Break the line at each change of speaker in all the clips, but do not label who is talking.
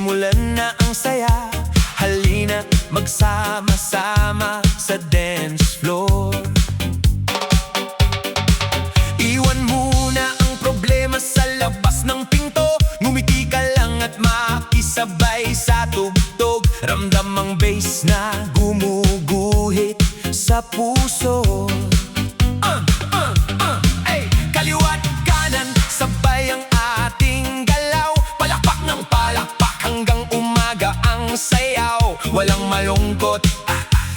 Simulan na ang saya, halina magsama-sama sa dance floor. Iwan muna ang problema sa labas ng pinto. Ngumiti ka lang at makisabay sa tugtog. Ramdam ang bass na gumuguhit sa puso. Kaliwa't kanan, sabay ang ating galaw. Palakpak ng palakpak hanggang umaga ang sayaw. Walang malungkot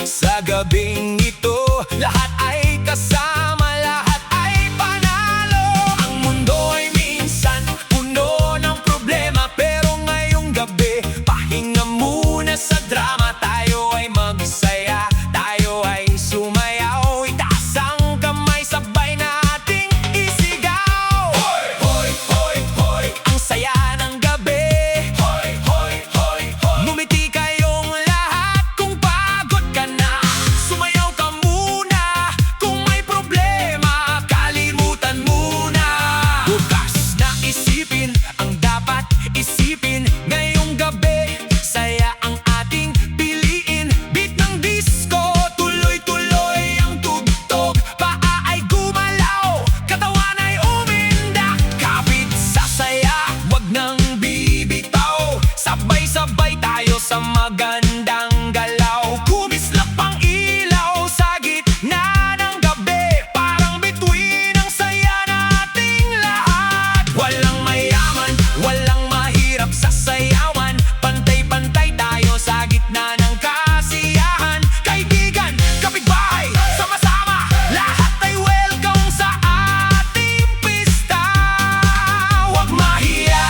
sa gabing ito. Lahat ay kasama, lahat ay panalo. Ang mundo ay minsan puno ng problema, pero ngayong gabi pahinga muna sa drama. Tayo ay magsaya, tayo ay sumayaw. Itaas ang kamay, sabay nating isigaw. Hoy, hoy, hoy, hoy, ang saya ng gabi. Hoy, hoy, hoy, hoy, ngumiti kayong lahat kung pagod ka na. Sumayaw ka muna kung may problema, kalimutan muna. Bukas na isipin ang dapat isipin. Ngayong gabi, saya ang ating piliin. Beat ng disco, tuloy-tuloy ang tugtog. Paa ay gumalaw, katawan ay umindak. Kapit sa saya, wag nang bibitaw. Sabay-sabay tayo sa magandang galaw. Kumislap ang ilaw sa gitna ng gabi. Parang bituin ang saya nating lahat. Walang mayaman, walang mahirap sa sayawan. Pantay-pantay tayo sa gitna ng kasiyahan. Kaibigan, kapitbahay, sama-sama, lahat ay welcome sa ating pista. Huwag mahiya,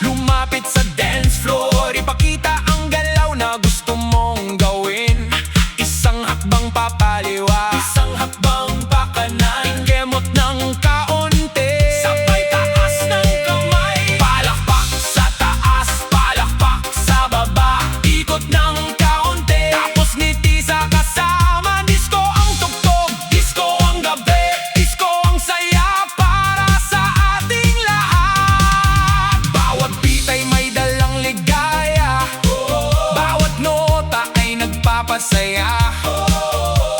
lumapit sa dance floor. Ipakita ang galaw na gusto mong gawin. Isang hakbang papaliwa, isang hakbang pakanan. Ikemot ng kaunti, sabay taas ng kamay. Palakpak sa taas, palakpak sa baba. Ikot ng kaunti, tapos ngiti sa kasama. Disco ang tugtog, disco ang gabi, disco ang saya para sa ating lahat. Bawat beat ay may dalang ligaya, bawat nota ay nagpapasaya.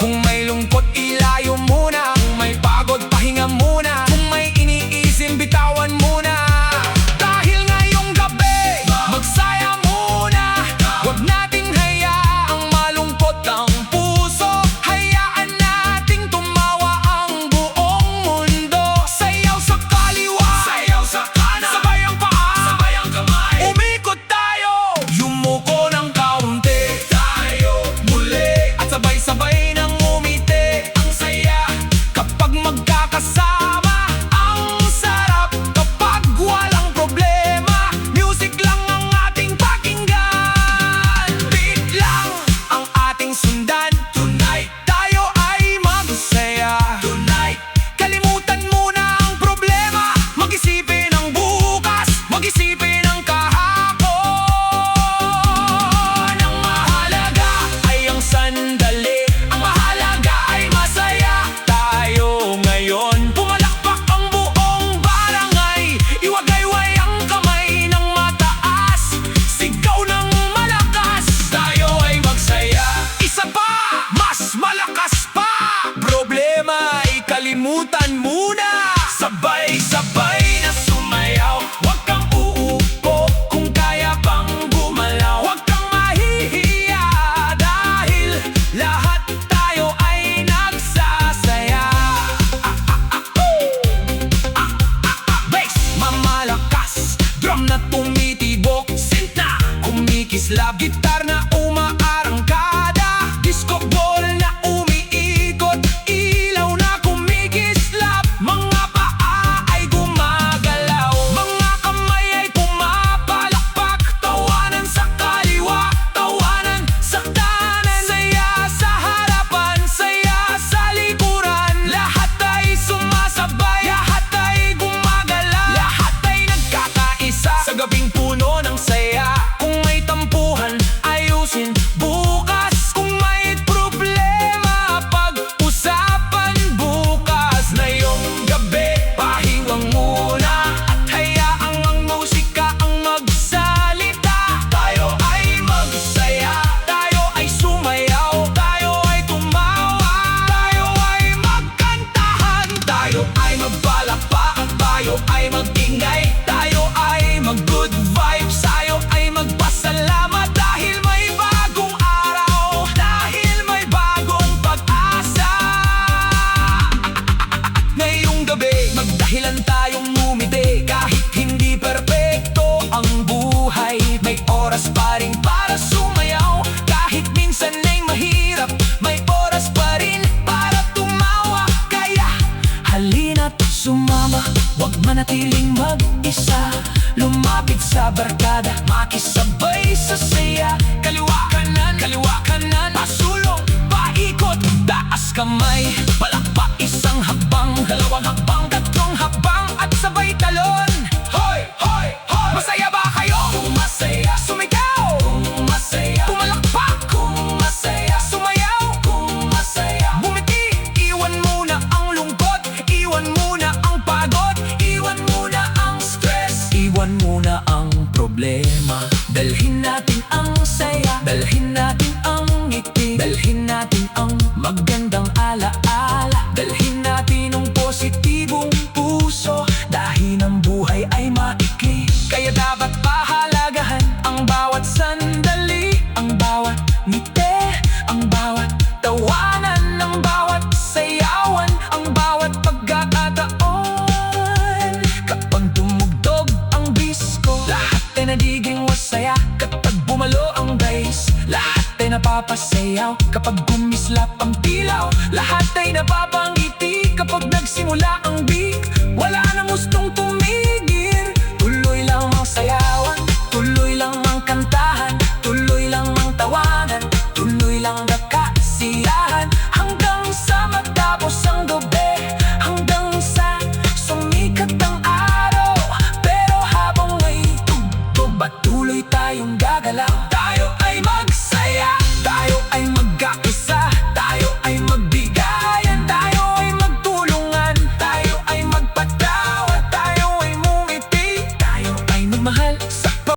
Kung may lungkot, ilayo muna. Kung may pagod, pahinga muna. Kung may iniisip, bitawan muna. Dahil ngayong gabi, magsaya muna. Huwag nating hayaang malungkot ang puso. Hayaan nating tumawa ang buong mundo. Sayaw sa kaliwa, sayaw sa kanan, sabay ang paa, sabay ang kamay. Umikot tayo, yumuko ng kaunti. Tayo muli, at sabay-sabay nang umiti. Ang saya kapag magkakasama. Ang sarap kapag walang problema. Music lang ang ating pakinggan. Beat lang ang ating sundan. Tonight tayo ay magsaya. Tonight kalimutan muna ang problema. Mag-isipin ang bukas, mag-isipin ang kahapon. Ang mahalaga ay ang sandali. Ang mahalaga ay masaya tayo ngayon. Pumalakpak ang buong barangay. Iwagayway ang kamay ng mataas. Sigaw ng malakas, tayo ay magsaya. Isa pa, mas malakas pa. Problema ay kalimutan muna. Sabay-sabay na sumayaw. Huwag kang uupo kung kaya pang gumalaw. Huwag kang mahihiya dahil lahat tayo ay nagsasaya. Bass, mamalakas, drum na tumitibok. Synth na kumikislap, gitar na umaarangkada. Disco ball na umiikot, ilaw na kumikislap. Mga paa ay gumagalaw, mga kamay ay pumapalakpak. Tawanan sa kaliwa, tawanan sa kanan. Saya sa harapan, saya sa likuran. Lahat ay sumasabay, lahat ay gumagalaw. Lahat ay nagkakaisa sa gabing puno ng saya. Kung may tampuhan, ayusin bukas. Kung may problema, pag-usapan bukas. Ngayong gabi, pahingang muna at hayaang ang musika ang magsalita. Tayo May oras pa rin para sumayaw. Kahit minsan ay mahirap, may oras pa rin para tumawa. Kaya halina't sumama, huwag manatiling mag-isa. Lumapit sa barkada, makisabay sa saya. Kaliwa kanan, pasulong, paikot, taas kamay, palakpak, isang hakbang, dalawang hakbang, tatlong hakbang, at sabay talon. Hoy, hoy, hoy! Masaya ba kayo? Kung masaya, sumigaw. Kung masaya, pumalakpak. Kung masaya, sumayaw. Kung masaya, bumiti. Iwan muna ang lungkot, iwan muna ang pagod, iwan muna ang stress, iwan muna ang problema. Dalhin natin ang saya, dalhin natin ang ngiti, dalhin natin ang magandang alaala, dalhin natin ang positibong puso. Dahil ang buhay ay maikli, kaya dapat pahalagahan ang bawat sandali, ang bawat ngiti, ang bawat tawanan, ang bawat sayawan, ang bawat pagkakataon. Kapag tumugtog ang disco, lahat ay nagiging masaya. Kapag bumalo ang bass, lahat ay napapasayaw. Kapag gumislap ang dilaw, lahat ay napapangiti. Kapag nagsimula ang beat, wala nang gustong tumigil. Tuloy lang ang sayawan, tuloy lang ang kantahan, tuloy lang ang tawanan, tuloy lang ang kasiyahan, hanggang sa matapos ang gabi, hanggang sa sumikat ang araw. Pero habang may tugtog, patuloy tayong gagalaw.